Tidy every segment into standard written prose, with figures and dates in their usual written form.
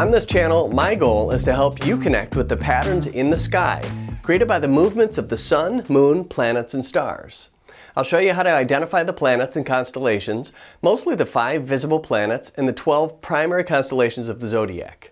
On this channel, my goal is to help you connect with the patterns in the sky created by the movements of the sun, moon, planets, and stars. I'll show you how to identify the planets and constellations, mostly the 5 visible planets and the 12 primary constellations of the zodiac.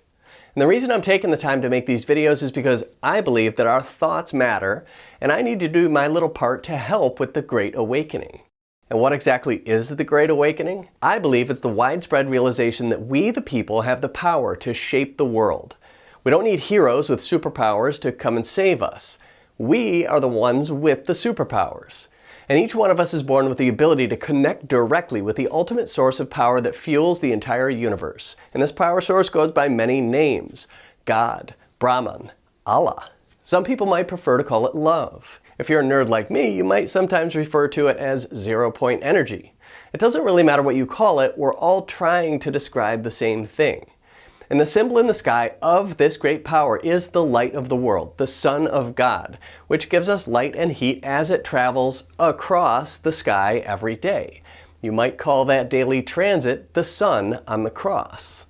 And the reason I'm taking the time to make these videos is because I believe that our thoughts matter, and I need to do my little part to help with the Great Awakening. And what exactly is the Great Awakening? I believe it's the widespread realization that we, the people, have the power to shape the world. We don't need heroes with superpowers to come and save us. We are the ones with the superpowers. And each one of us is born with the ability to connect directly with the ultimate source of power that fuels the entire universe. And this power source goes by many names: God, Brahman, Allah. Some people might prefer to call it love. If you're a nerd like me, you might sometimes refer to it as zero-point energy. It doesn't really matter what you call it, we're all trying to describe the same thing. And the symbol in the sky of this great power is the light of the world, the Son of God, which gives us light and heat as it travels across the sky every day. You might call that daily transit the sun on the cross.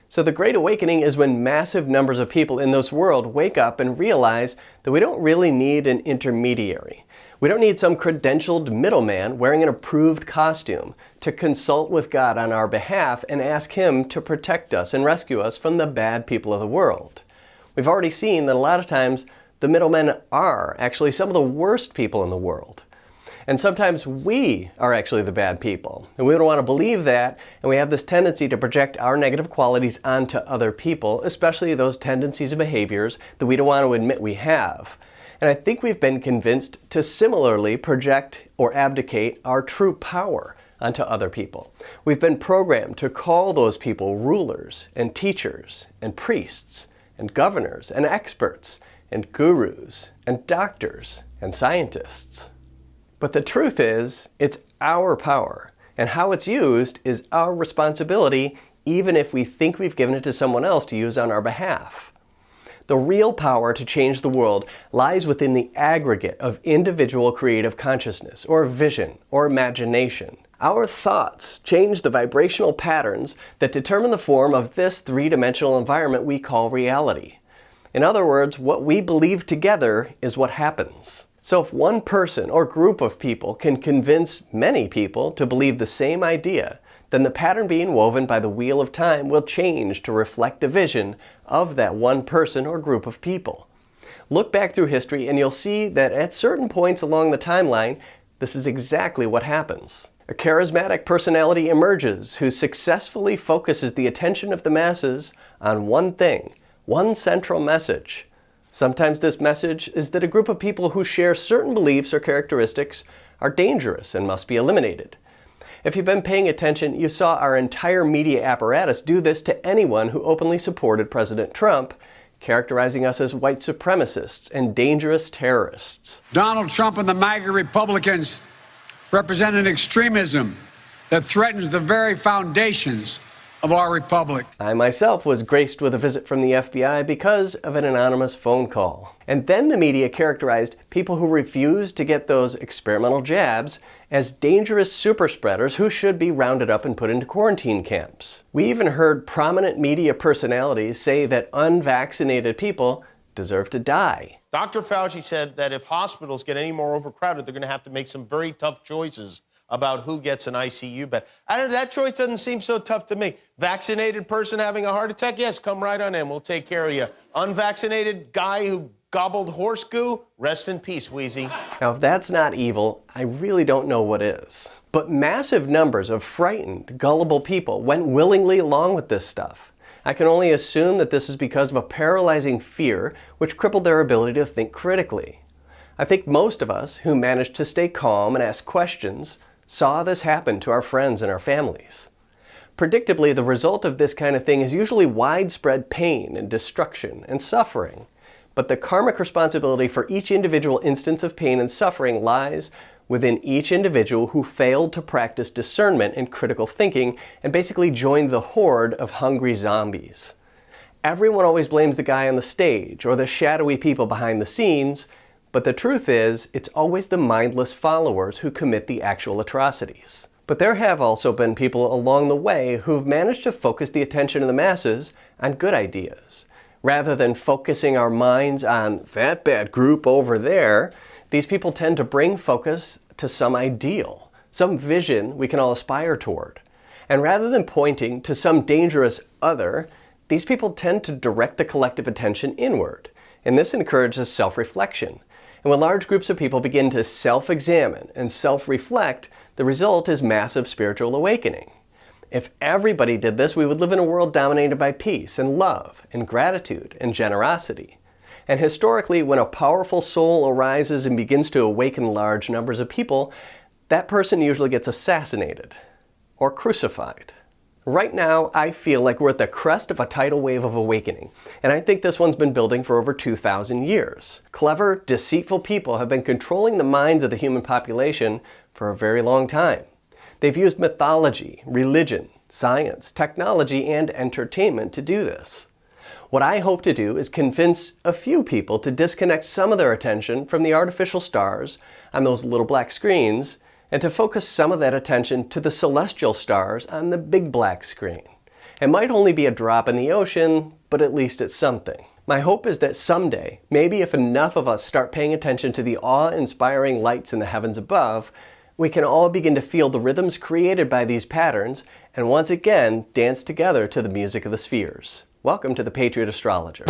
So the Great Awakening is when massive numbers of people in this world wake up and realize that we don't really need an intermediary. We don't need some credentialed middleman wearing an approved costume to consult with God on our behalf and ask Him to protect us and rescue us from the bad people of the world. We've already seen that a lot of times the middlemen are actually some of the worst people in the world. And sometimes we are actually the bad people. And we don't want to believe that, and we have this tendency to project our negative qualities onto other people, especially those tendencies and behaviors that we don't want to admit we have. And I think we've been convinced to similarly project or abdicate our true power onto other people. We've been programmed to call those people rulers and teachers and priests and governors and experts and gurus and doctors and scientists. But the truth is, it's our power, and how it's used is our responsibility, even if we think we've given it to someone else to use on our behalf. The real power to change the world lies within the aggregate of individual creative consciousness, or vision, or imagination. Our thoughts change the vibrational patterns that determine the form of this three-dimensional environment we call reality. In other words, what we believe together is what happens. So if one person or group of people can convince many people to believe the same idea, then the pattern being woven by the wheel of time will change to reflect the vision of that one person or group of people. Look back through history and you'll see that at certain points along the timeline, this is exactly what happens. A charismatic personality emerges who successfully focuses the attention of the masses on one thing, one central message. Sometimes this message is that a group of people who share certain beliefs or characteristics are dangerous and must be eliminated. If you've been paying attention, you saw our entire media apparatus do this to anyone who openly supported President Trump, characterizing us as white supremacists and dangerous terrorists. Donald Trump and the MAGA Republicans represent an extremism that threatens the very foundations of our republic. I myself was graced with a visit from the FBI because of an anonymous phone call. And then the media characterized people who refused to get those experimental jabs as dangerous super spreaders who should be rounded up and put into quarantine camps. We even heard prominent media personalities say that unvaccinated people deserve to die. Dr. Fauci said that if hospitals get any more overcrowded, they're going to have to make some very tough choices about who gets an ICU bed. That choice doesn't seem so tough to me. Vaccinated person having a heart attack? Yes, come right on in. We'll take care of you. Unvaccinated guy who gobbled horse goo? Rest in peace, Wheezy. Now, if that's not evil, I really don't know what is. But massive numbers of frightened, gullible people went willingly along with this stuff. I can only assume that this is because of a paralyzing fear which crippled their ability to think critically. I think most of us who managed to stay calm and ask questions saw this happen to our friends and our families. Predictably, the result of this kind of thing is usually widespread pain and destruction and suffering. But the karmic responsibility for each individual instance of pain and suffering lies within each individual who failed to practice discernment and critical thinking and basically joined the horde of hungry zombies. Everyone always blames the guy on the stage or the shadowy people behind the scenes, but the truth is, it's always the mindless followers who commit the actual atrocities. But there have also been people along the way who've managed to focus the attention of the masses on good ideas. Rather than focusing our minds on that bad group over there, these people tend to bring focus to some ideal, some vision we can all aspire toward. And rather than pointing to some dangerous other, these people tend to direct the collective attention inward. And this encourages self-reflection. And when large groups of people begin to self-examine and self-reflect, the result is massive spiritual awakening. If everybody did this, we would live in a world dominated by peace and love and gratitude and generosity. And historically, when a powerful soul arises and begins to awaken large numbers of people, that person usually gets assassinated or crucified. Right now, I feel like we're at the crest of a tidal wave of awakening, and I think this one's been building for over 2,000 years. Clever, deceitful people have been controlling the minds of the human population for a very long time. They've used mythology, religion, science, technology, and entertainment to do this. What I hope to do is convince a few people to disconnect some of their attention from the artificial stars on those little black screens and to focus some of that attention to the celestial stars on the big black screen. It might only be a drop in the ocean, but at least it's something. My hope is that someday, maybe if enough of us start paying attention to the awe-inspiring lights in the heavens above, we can all begin to feel the rhythms created by these patterns and once again dance together to the music of the spheres. Welcome to the Patriot Astrologer.